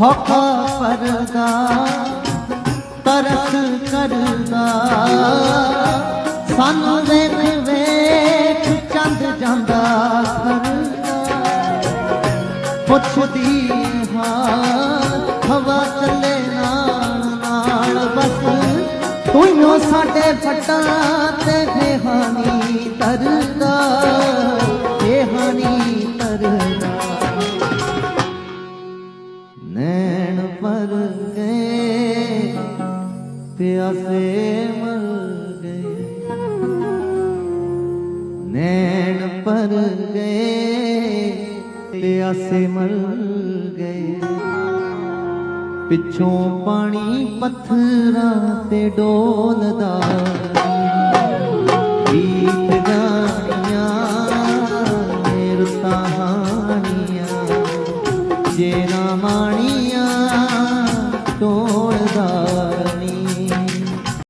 ਹੋਕਾ ਪਰਦਾ ਤਰਸ ਕਰਦਾ ਸਾਨੂੰ ਵੇਖ ਵੇਖ ਚੰਦ ਜਾਂਦਾ ਕਰਦਾ ਪੁੱਛਦੀ ਹਾਂ ਹਵਾ ਚੱਲੇ ਨਾਲ ਨਾਲ ਬਸ ਤੂੰ ਸਾਡੇ ਫੱਟਾਂ ਤੇ ਬੇਹਾਨੀ ਤਰਦਾ ਬੇਹਾਨੀ ਤਰਦਾ नैन पर गए प्यासे मर गए नैन पर गए प्यासे मर गए पिछों पानी पत्थरां ते डोलदा गीत गानियां रुतां हानियां जे ना माणी